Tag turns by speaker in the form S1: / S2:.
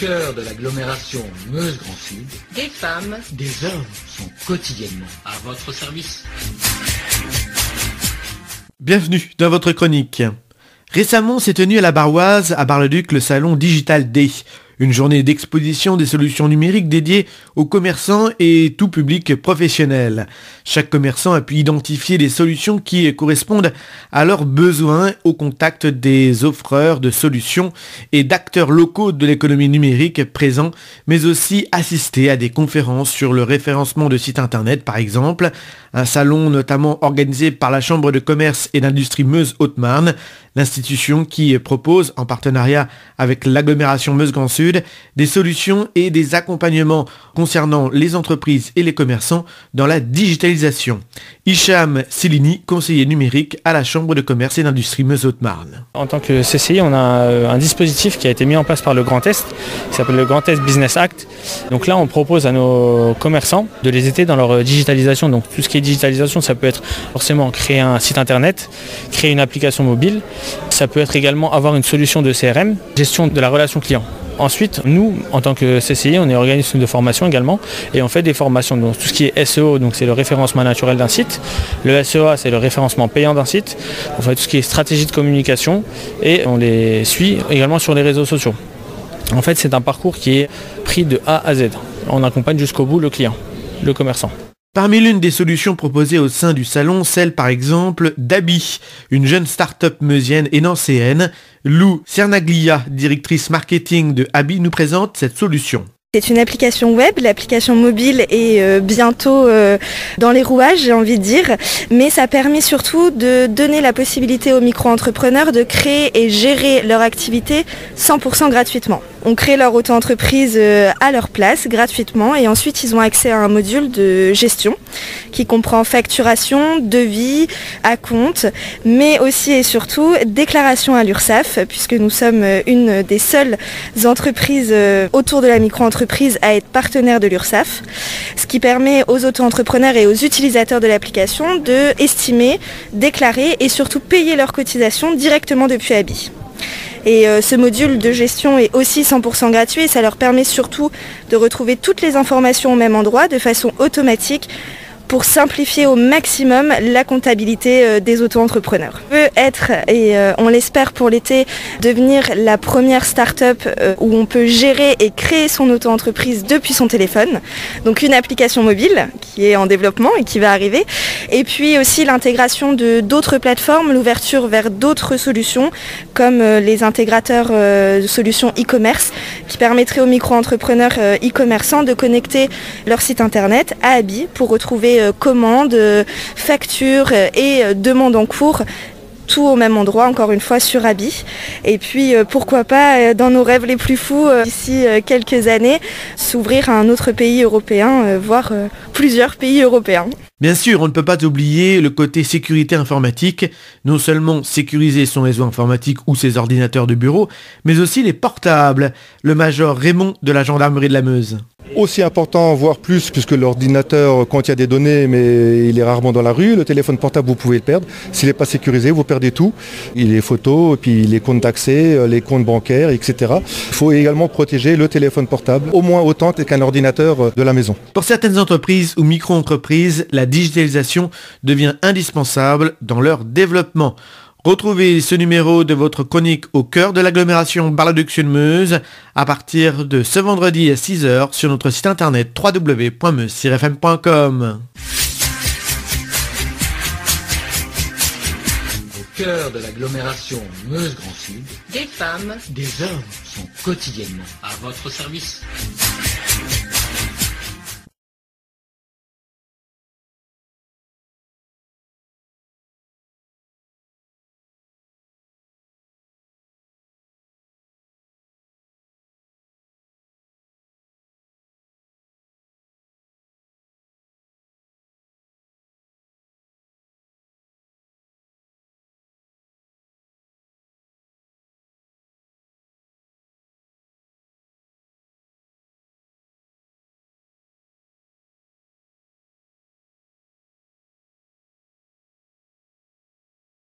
S1: cœur de l'agglomération Meuse-Grand Sud,
S2: des femmes,
S1: des hommes sont quotidiennement à votre service.
S3: Bienvenue dans votre chronique. Récemment s'est tenu à la Barroise, à Bar-le-Duc, le salon Digital Day, une journée d'exposition des solutions numériques dédiées aux commerçants et tout public professionnel. Chaque commerçant a pu identifier des solutions qui correspondent à leurs besoins au contact des offreurs de solutions et d'acteurs locaux de l'économie numérique présents, mais aussi assister à des conférences sur le référencement de sites internet par exemple, un salon notamment organisé par la Chambre de commerce et d'industrie Meuse-Haute-Marne, l'institution qui propose, en partenariat avec l'agglomération Meuse-Grand Sud, des solutions et des accompagnements concernant les entreprises et les commerçants dans la digitalisation. Hicham Silini, conseiller numérique à la Chambre de commerce et d'industrie Meuse-Haute-Marne.
S4: En tant que CCI, on a un dispositif qui a été mis en place par le Grand Est, qui s'appelle le Grand Est Business Act. Donc là, on propose à nos commerçants de les aider dans leur digitalisation. Donc tout ce qui est digitalisation, ça peut être forcément créer un site internet, créer une application mobile. Ça peut être également avoir une solution de CRM, gestion de la relation client. Ensuite, nous, en tant que CCI, on est organisme de formation également et on fait des formations. Donc tout ce qui est SEO, donc c'est le référencement naturel d'un site. Le SEA, c'est le référencement payant d'un site. On fait tout ce qui est stratégie de communication et on les suit également sur les réseaux sociaux. En fait, c'est un parcours qui est pris de A à Z. On accompagne jusqu'au bout le client, le commerçant.
S3: Parmi l'une des solutions proposées au sein du salon, celle par exemple d'Abi, une jeune start-up meusienne et nancéenne. Lou Cernaglia, directrice marketing de Abi, nous présente cette solution.
S5: C'est une application web, l'application mobile est bientôt dans les rouages, j'ai envie de dire, mais ça permet surtout de donner la possibilité aux micro-entrepreneurs de créer et gérer leur activité 100% gratuitement. On crée leur auto-entreprise à leur place, gratuitement, et ensuite ils ont accès à un module de gestion qui comprend facturation, devis, acompte, mais aussi et surtout déclaration à l'URSSAF, puisque nous sommes une des seules entreprises autour de la micro-entreprise à être partenaire de l'URSSAF, ce qui permet aux auto-entrepreneurs et aux utilisateurs de l'application de estimer, déclarer et surtout payer leurs cotisations directement depuis Abi. Et ce module de gestion est aussi 100% gratuit et ça leur permet surtout de retrouver toutes les informations au même endroit de façon automatique pour simplifier au maximum la comptabilité des auto-entrepreneurs. On veut être, et on l'espère pour l'été, devenir la première start-up où on peut gérer et créer son auto-entreprise depuis son téléphone. Donc une application mobile qui est en développement et qui va arriver. Et puis aussi l'intégration de d'autres plateformes, l'ouverture vers d'autres solutions comme les intégrateurs de solutions e-commerce qui permettraient aux micro-entrepreneurs e-commerçants de connecter leur site internet à Abi pour retrouver commandes, factures et demandes en cours, tout au même endroit, encore une fois sur Abi. Et puis pourquoi pas, dans nos rêves les plus fous, d'ici quelques années, s'ouvrir à un autre pays européen, voire plusieurs pays européens.
S3: Bien sûr, on ne peut pas oublier le côté sécurité informatique, non seulement sécuriser son réseau informatique ou ses ordinateurs de bureau, mais aussi les portables. Le major Raymond de la gendarmerie de la Meuse.
S6: Aussi important, voire plus, puisque l'ordinateur contient des données, mais il est rarement dans la rue. Le téléphone portable, vous pouvez le perdre. S'il n'est pas sécurisé, vous perdez tout. Les photos, et puis les comptes d'accès, les comptes bancaires, etc. Il faut également protéger le téléphone portable, au moins autant qu'un ordinateur de la maison.
S3: Pour certaines entreprises ou micro-entreprises, la digitalisation devient indispensable dans leur développement. Retrouvez ce numéro de votre chronique au cœur de l'agglomération Bar-le-Duc-Sud-Meuse à partir de ce vendredi à 6h sur notre site internet www.meuse-fm.com.
S1: Au cœur de l'agglomération Meuse-Grand Sud,
S2: des femmes,
S1: des hommes sont quotidiennement à votre service.